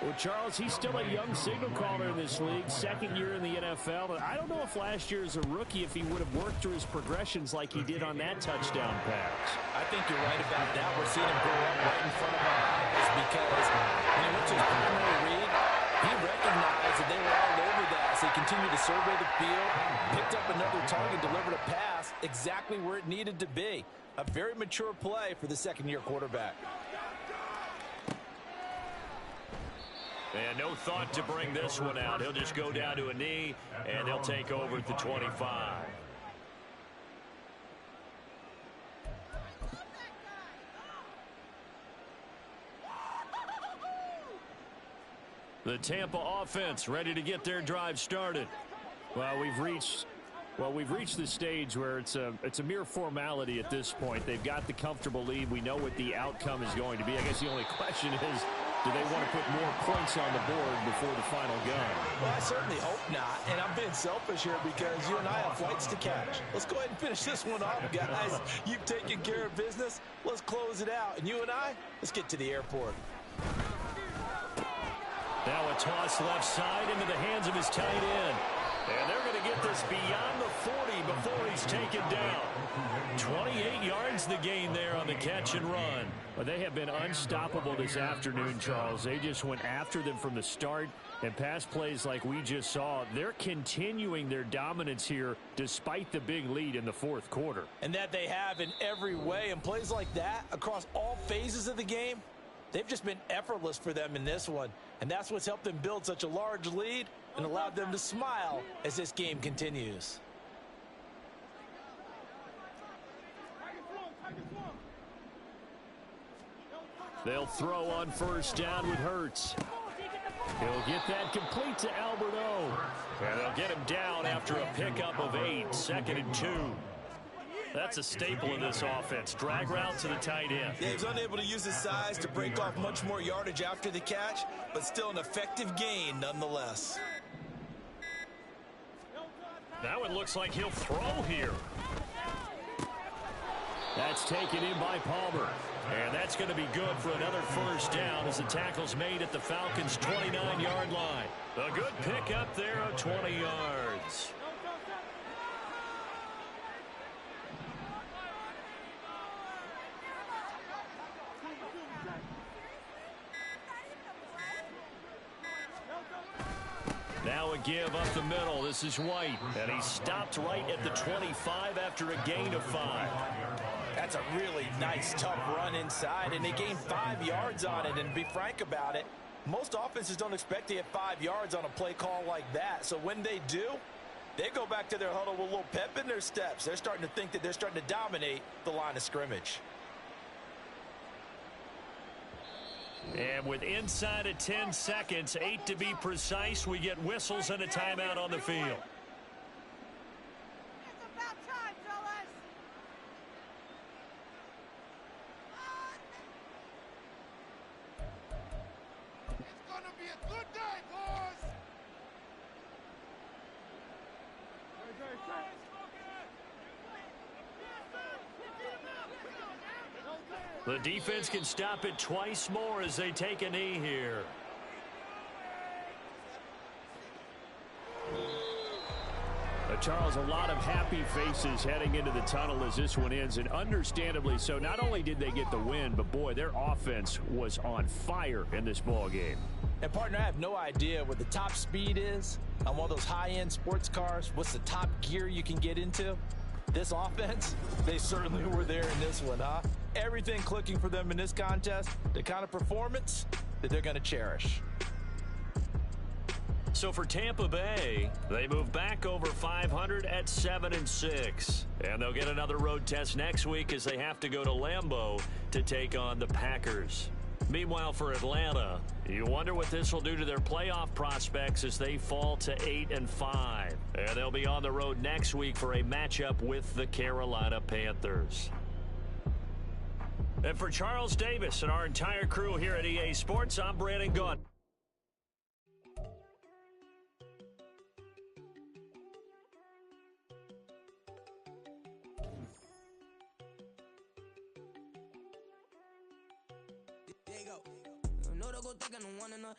Well, Charles, he's still a young signal caller in this league, 2nd year in the NFL. I don't know if last year as a rookie if he would have worked through his progressions like he did on that touchdown pass. I think you're right about that. We're seeing him grow up right in front of our eyes because when he went to his primary read, he recognized that they were all over that as he continued to survey the field, picked up another target, delivered a pass exactly where it needed to be. A very mature play for the 2nd-year quarterback. And no thought to bring this one out. He'll just go down to a knee, and they'll take over at the 25. The Tampa offense ready to get their drive started. Well, we've reached the stage where it's a mere formality at this point. They've got the comfortable lead. We know what the outcome is going to be. I guess the only question is, do they want to put more points on the board before the final gun? Well, I certainly hope not. And I'm being selfish here because you and I have flights to catch. Let's go ahead and finish this one off, guys. You've taken care of business. Let's close it out. And you and I, let's get to the airport. Now a toss left side into the hands of his tight end. And they're going to get this beyond the 40 before he's taken down. 28 yards the gain there on the catch and run. Well, they have been unstoppable this afternoon, Charles. They just went after them from the start, and pass plays like we just saw, they're continuing their dominance here despite the big lead in the 4th quarter. And that they have in every way, and plays like that across all phases of the game, they've just been effortless for them in this one. And that's what's helped them build such a large lead and allowed them to smile as this game continues. They'll throw on first down with Hurts. He'll get that complete to Albert O. And they'll get him down after a pickup of 8, 2nd and 2. That's a staple of this offense. Drag route to the tight end. Yeah, he's unable to use his size to break off much more yardage after the catch, but still an effective gain nonetheless. Now it looks like he'll throw here. That's taken in by Palmer. And that's going to be good for another first down as the tackle's made at the Falcons' 29-yard line. A good pickup there of 20 yards. Now a give up the middle. This is White. And he stopped right at the 25 after a gain of 5. That's a really nice, tough run inside, and they gained 5 yards on it. And to be frank about it, most offenses don't expect to get 5 yards on a play call like that. So when they do, they go back to their huddle with a little pep in their steps. They're starting to think that they're starting to dominate the line of scrimmage. And with inside of 10 seconds, 8 to be precise, we get whistles and a timeout on the field. The defense can stop it twice more as they take a knee here. Charles, a lot of happy faces heading into the tunnel as this one ends, and understandably so. Not only did they get the win, but boy, their offense was on fire in this ball game. And partner, I have no idea what the top speed is on one of those high-end sports cars. What's the top gear you can get into? This offense, they certainly were there in this one, huh? Everything clicking for them in this contest, the kind of performance that they're going to cherish. So for Tampa Bay, they move back over 500 at 7-6. And they'll get another road test next week as they have to go to Lambeau to take on the Packers. Meanwhile, for Atlanta, you wonder what this will do to their playoff prospects as they fall to 8-5. And they'll be on the road next week for a matchup with the Carolina Panthers. And for Charles Davis and our entire crew here at EA Sports, I'm Brandon Gunn.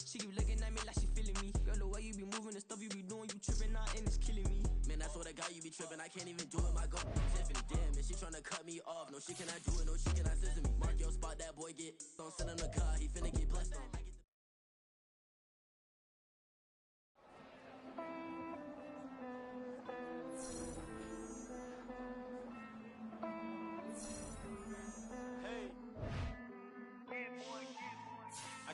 She keep looking at me like she feeling me. Girl, the way you be moving, the stuff you be doing, you tripping out and it's killing me. Man, I swear to God, you be tripping. I can't even do it. My girl, Tiffany, damn, and she tryna cut me off. No, she cannot do it. No, she cannot listen me. Mark your spot, that boy get. Don't send him the car. He finna get blessed on.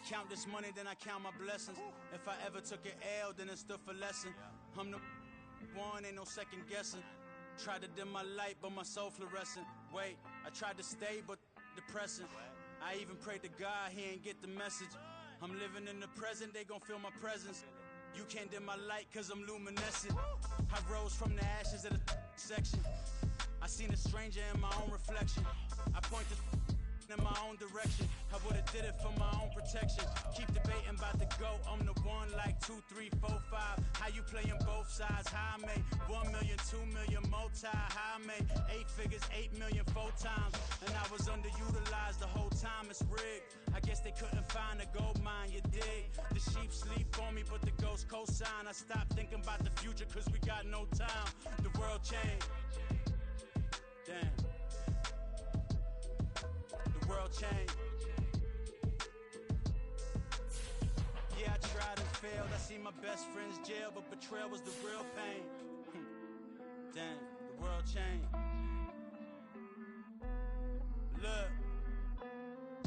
Count this money, then I count my blessings. If I ever took an L, then it stood for lesson. I'm the one, ain't no second guessing. Tried to dim my light, but my soul fluorescent. Wait, I tried to stay, but depressing. I even prayed to God, he ain't get the message. I'm living in the present, they gon' feel my presence. You can't dim my light, cause I'm luminescent. I rose from the ashes of the section. I seen a stranger in my own reflection. I pointed in my own direction. I would've did it for my own protection. Keep debating about the GOAT. I'm the one like 2, 3, 4, 5. How you playing both sides? How I made 1 million, 2 million, multi. How I made 8 figures, 8 million 4 times. And I was underutilized the whole time. It's rigged. I guess they couldn't find a gold mine, you dig? The sheep sleep on me, but the ghost cosign. I stopped thinking about the future cause we got no time. The world changed. Damn. The world changed. Yeah, I tried and failed. I see my best friends jail, but betrayal was the real pain. Damn, the world changed. Look,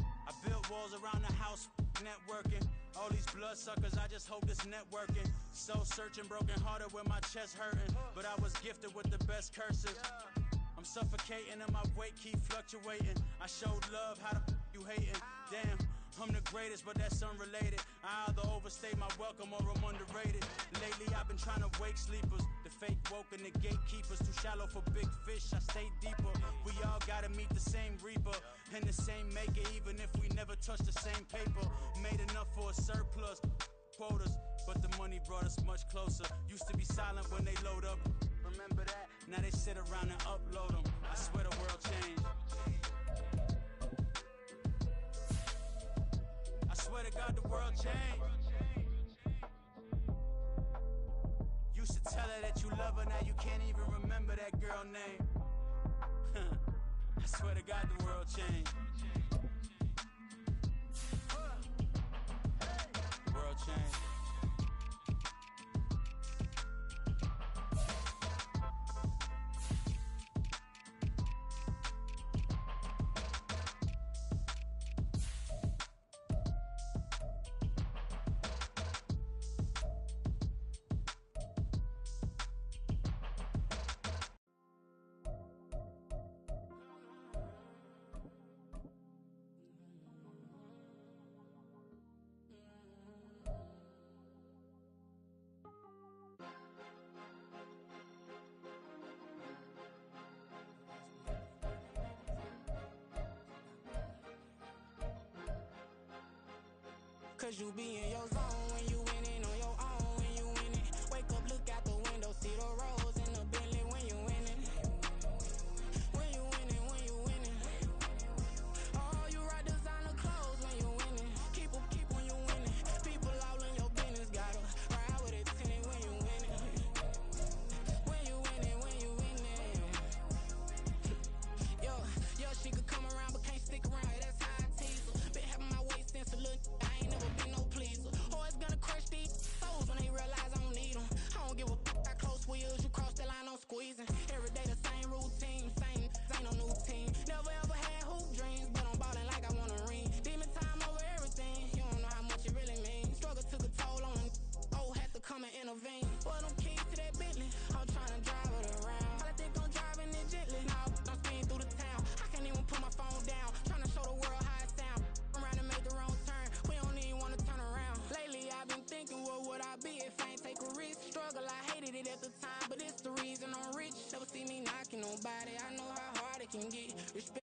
I built walls around the house, networking. All these bloodsuckers, I just hope this networking. Soul searching, broken hearted with my chest hurting. But I was gifted with the best curses. I'm suffocating and my weight keep fluctuating. I showed love, how the you hating? Damn, I'm the greatest, but that's unrelated. I either overstay my welcome or I'm underrated. Lately I've been trying to wake sleepers. The fake woke and the gatekeepers. Too shallow for big fish, I stay deeper. We all gotta meet the same reaper and the same maker, even if we never touch the same paper. Made enough for a surplus quotas, but the money brought us much closer. Used to be silent when they load up. Remember that? Now they sit around and upload them. I swear the world changed. I swear to God the world changed. Used to tell her that you love her, now you can't even remember that girl name. I swear to God the world changed. The world changed. Cause you be in your zone when you winning on your own when you winning. Wake up, look out the window, see the rose in the Bentley when you winning. When you winning, when you winning. Oh, you rock designer clothes when you winning. Keep when you winning. People all in your business, gotta ride with it tinted when you winning. When you winning, when you winning. Yo, she could come around but can't stick around. Yeah, that's how I tease her. Been having my way since a little. I ain't never been no pleaser. Always gonna crush these souls when they realize I don't need them. I don't give a f*** how close wheels. You cross the line, I'm squeezing. Every day the same routine, same ain't no new team. Never ever had hoop dreams, but I'm ballin' like I want a ring. Demon time over everything. You don't know how much it really means. Struggle took a toll on them. Oh, had to come and intervene. Boy, them keys to that Bentley. I'm tryna drive it around. I think I'm driving it gently. Now I'm speeding through the town. I can't even put my phone down. Tryna show the world how it sound. Around and make the wrong turn. We don't even wanna turn around. Lately I've been thinking, what would I be if I ain't take a risk? Struggle, I hated it at the time, but it's the reason I'm rich. Never see me knocking nobody. I know how hard it can get. Respect